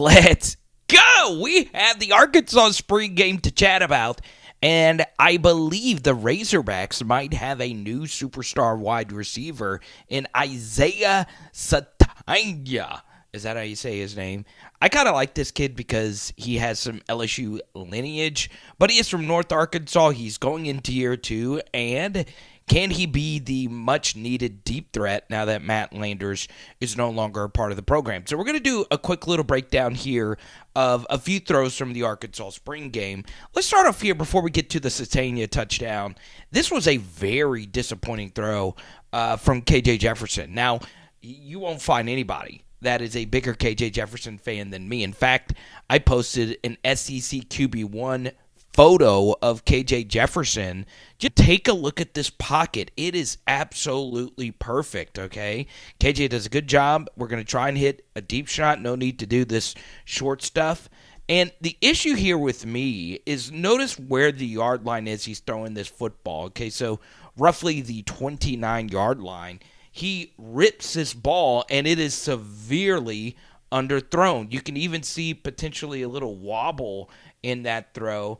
Let's go! We have the Arkansas spring game to chat about, and I believe the Razorbacks might have a new superstar wide receiver in Isaiah Sategna. Is that how you say his name? I kind of like this kid because he has some LSU lineage, but he is from North Arkansas. He's going into year 2, and can he be the much-needed deep threat now that Matt Landers is no longer a part of the program? So we're going to do a quick little breakdown here of a few throws from the Arkansas spring game. Let's start off here before we get to the Sategna touchdown. This was a very disappointing throw from KJ Jefferson. Now, you won't find anybody that is a bigger KJ Jefferson fan than me. In fact, I posted an SEC QB1 photo of KJ Jefferson. Just take a look at this pocket. It is absolutely perfect, okay? KJ does a good job. We're going to try and hit a deep shot. No need to do this short stuff. And the issue here with me is notice where the yard line is he's throwing this football. Okay, so roughly the 29-yard line. He rips this ball, and it is severely underthrown. You can even see potentially a little wobble in that throw.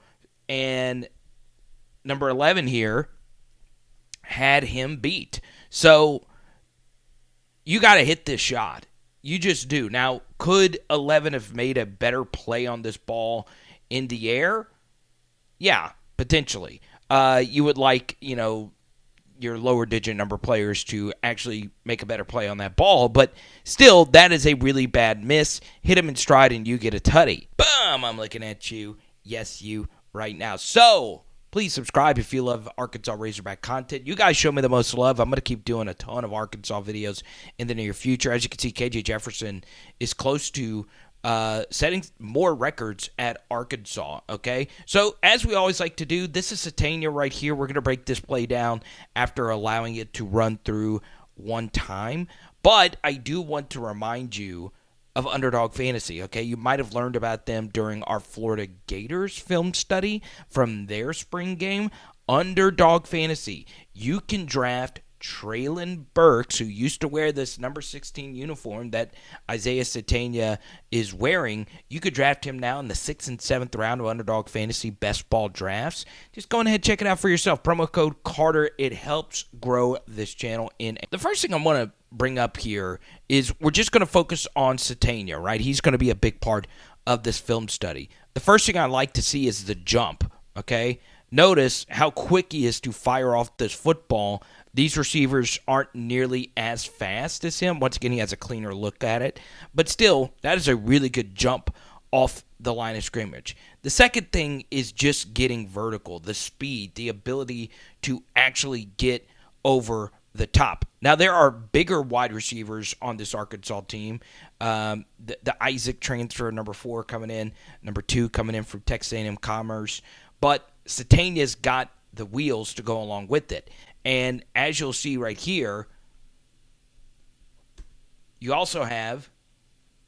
And number 11 here had him beat. So you got to hit this shot. You just do. Now, could 11 have made a better play on this ball in the air? Yeah, potentially. You would like, your lower digit number players to actually make a better play on that ball, but still, that is a really bad miss. Hit him in stride and you get a tutty. Boom! I'm looking at you. Yes, you right now. So, please subscribe if you love Arkansas Razorback content. You guys show me the most love. I'm going to keep doing a ton of Arkansas videos in the near future. As you can see, KJ Jefferson is close to setting more records at Arkansas, okay? So, as we always like to do, this is Sategna right here. We're going to break this play down after allowing it to run through one time. But I do want to remind you of Underdog Fantasy, okay? You might have learned about them during our Florida Gators film study from their spring game. Underdog Fantasy. You can draft Traylon Burks, who used to wear this number 16 uniform that Isaiah Sategna is wearing. You could draft him now in the 6th and 7th round of Underdog Fantasy Best Ball Drafts. Just go ahead and check it out for yourself. Promo code Carter. It helps grow this channel. The first thing I want to bring up here is we're just going to focus on Sategna, right? He's going to be a big part of this film study. The first thing I like to see is the jump, okay? Notice how quick he is to fire off this football. These receivers aren't nearly as fast as him. Once again, he has a cleaner look at it. But still, that is a really good jump off the line of scrimmage. The second thing is just getting vertical, the speed, the ability to actually get over the top. Now, there are bigger wide receivers on this Arkansas team. The Isaac transfer, number 4 coming in, number 2 coming in from Texas A&M Commerce. But Sategna's got the wheels to go along with it. And as you'll see right here, you also have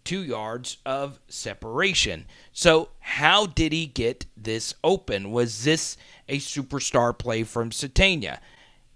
2 yards of separation. So how did he get this open? Was this a superstar play from Sategna?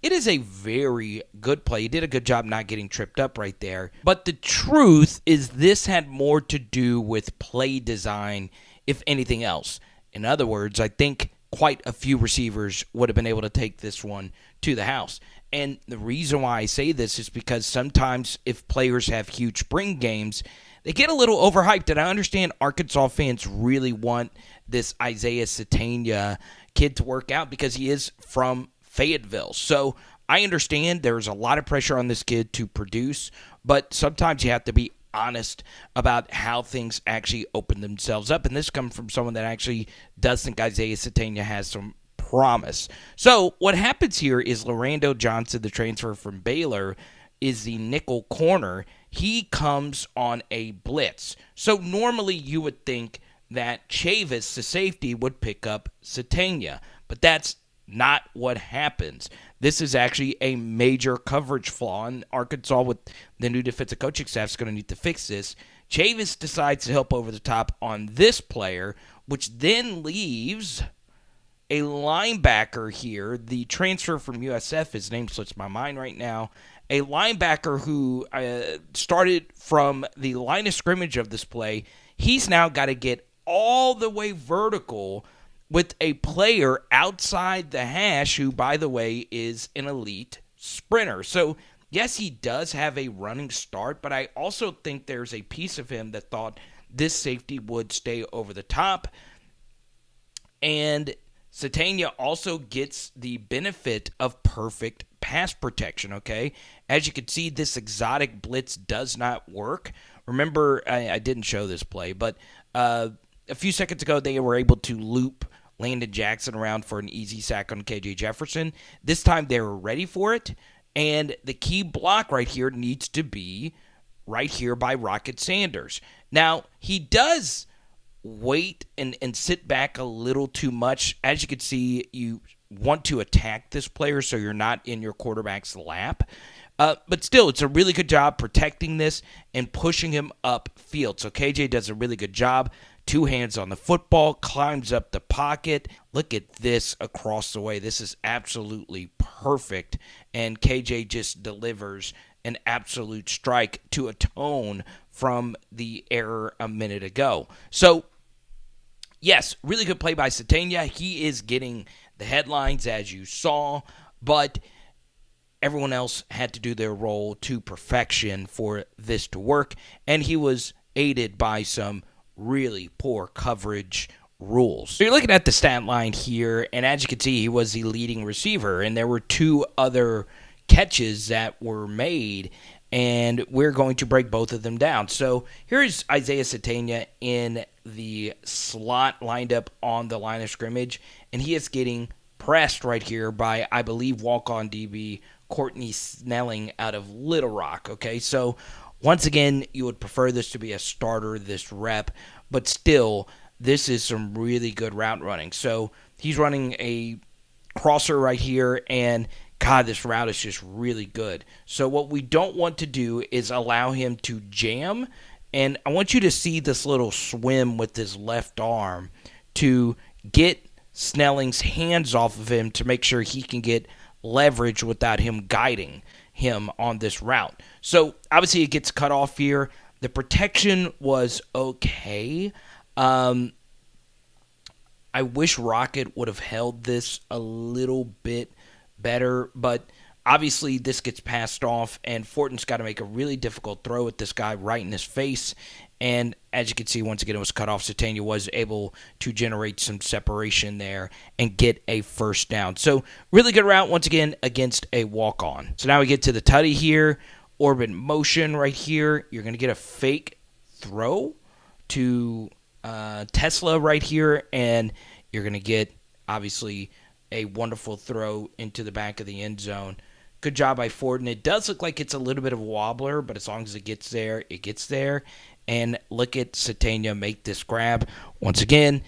It is a very good play. He did a good job not getting tripped up right there. But the truth is this had more to do with play design, if anything else. In other words, I think quite a few receivers would have been able to take this one to the house. And the reason why I say this is because sometimes if players have huge spring games, they get a little overhyped. And I understand Arkansas fans really want this Isaiah Sategna kid to work out because he is from Fayetteville. So I understand there's a lot of pressure on this kid to produce, but sometimes you have to be honest about how things actually open themselves up. And this comes from someone that actually does think Isaiah Sategna has some promise. So what happens here is Lorando Johnson, the transfer from Baylor, is the nickel corner. He comes on a blitz. So normally you would think that Chavis, the safety, would pick up Sategna, but that's not what happens. This is actually a major coverage flaw, and Arkansas, with the new defensive coaching staff, is going to need to fix this. Chavis decides to help over the top on this player, which then leaves a linebacker here, the transfer from USF, his name slips my mind right now, a linebacker who started from the line of scrimmage of this play. he's now got to get all the way vertical with a player outside the hash who, by the way, is an elite sprinter. So, yes, he does have a running start, but I also think there's a piece of him that thought this safety would stay over the top. And Sategna also gets the benefit of perfect pass protection, okay? As you can see, this exotic blitz does not work. Remember, I didn't show this play, but a few seconds ago, they were able to loop Landon Jackson around for an easy sack on KJ Jefferson. This time, they were ready for it, and the key block right here needs to be right here by Rocket Sanders. Now, he does wait and sit back a little too much. As you can see, you want to attack this player so you're not in your quarterback's lap. But still, it's a really good job protecting this and pushing him upfield. So KJ does a really good job. 2 hands on the football, climbs up the pocket. Look at this across the way. This is absolutely perfect. And KJ just delivers an absolute strike to atone from the error a minute ago. So, yes, really good play by Sategna. He is getting the headlines, as you saw, but everyone else had to do their role to perfection for this to work, and he was aided by some really poor coverage rules. So you're looking at the stat line here, and as you can see, he was the leading receiver, and there were 2 other catches that were made, and we're going to break both of them down. So here's Isaiah Sategna in the slot lined up on the line of scrimmage, and he is getting pressed right here by, I believe, walk-on DB Courtney Snelling out of Little Rock. Okay, so once again, you would prefer this to be a starter, this rep, but still, this is some really good route running. So he's running a crosser right here, and God, this route is just really good. So what we don't want to do is allow him to jam, and I want you to see this little swim with his left arm to get Snelling's hands off of him to make sure he can get leverage without him guiding him on this route. So obviously it gets cut off here. The protection was okay. I wish Rocket would have held this a little bit better, but obviously this gets passed off, and Fortin's got to make a really difficult throw at this guy right in his face. And as you can see, once again, it was cut off. Sategna was able to generate some separation there and get a first down. So really good route, once again, against a walk-on. So now we get to the tutty here. Orbit motion right here. You're going to get a fake throw to Tesla right here, and you're going to get, obviously, a wonderful throw into the back of the end zone. Good job by Fortin. It does look like it's a little bit of a wobbler, but as long as it gets there, it gets there. And look at Sategna make this grab. Once again,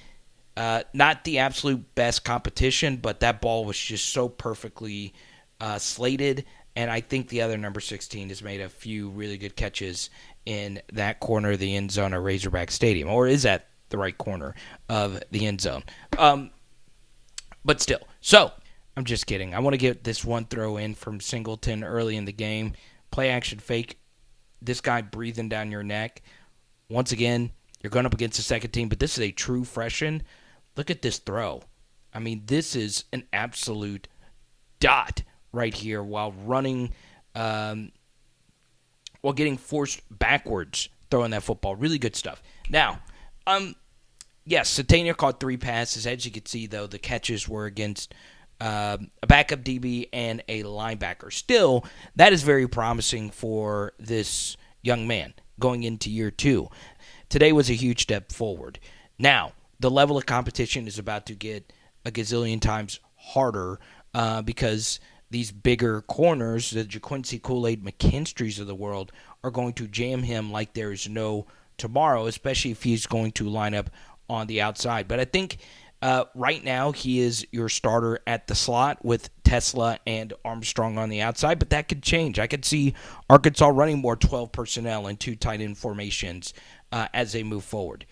not the absolute best competition, but that ball was just so perfectly slated. And I think the other number 16 has made a few really good catches in that corner of the end zone at Razorback Stadium. Or is that the right corner of the end zone? But still. So, I'm just kidding. I want to get this one throw in from Singleton early in the game. Play action fake. This guy breathing down your neck. Once again, you're going up against the second team, but this is a true freshman. Look at this throw. I mean, this is an absolute dot right here while running, while getting forced backwards throwing that football. Really good stuff. Now, yes, Sategna caught 3 passes. As you can see, though, the catches were against a backup DB and a linebacker. Still, that is very promising for this young man going into year 2. Today was a huge step forward. Now, the level of competition is about to get a gazillion times harder because these bigger corners, the JaQuincy Kool-Aid McKinstries of the world, are going to jam him like there is no tomorrow, especially if he's going to line up on the outside. But I think right now he is your starter at the slot with Tesla and Armstrong on the outside, but that could change. I could see Arkansas running more 12 personnel and 2 tight end formations as they move forward.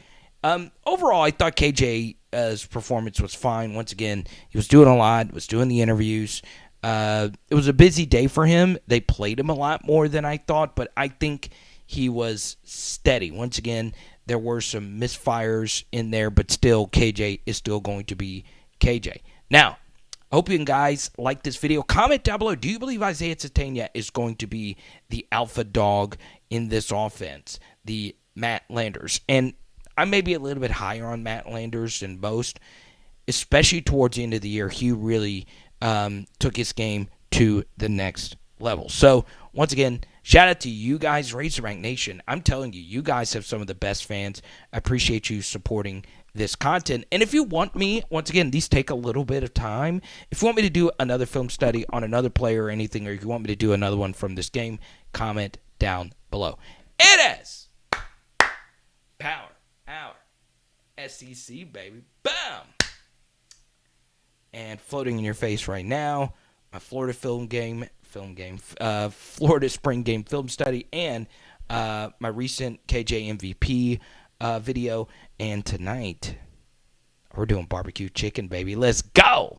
Overall, I thought KJ's performance was fine. Once again, he was doing a lot, was doing the interviews. It was a busy day for him. They played him a lot more than I thought, but I think he was steady. Once again, there were some misfires in there, but still, KJ is still going to be KJ. Now, I hope you guys like this video. Comment down below. Do you believe Isaiah Sategna is going to be the alpha dog in this offense? The Matt Landers. And I may be a little bit higher on Matt Landers than most, especially towards the end of the year. He really took his game to the next level. So, once again, shout out to you guys, Razorback Nation. I'm telling you, you guys have some of the best fans. I appreciate you supporting this content. And if you want me, once again, these take a little bit of time. If you want me to do another film study on another player or anything, or if you want me to do another one from this game, comment down below. It is Power Hour SEC, baby. Bam! And floating in your face right now, my Florida Florida spring game film study, and my recent KJ MVP video. And tonight, we're doing barbecue chicken, baby. Let's go!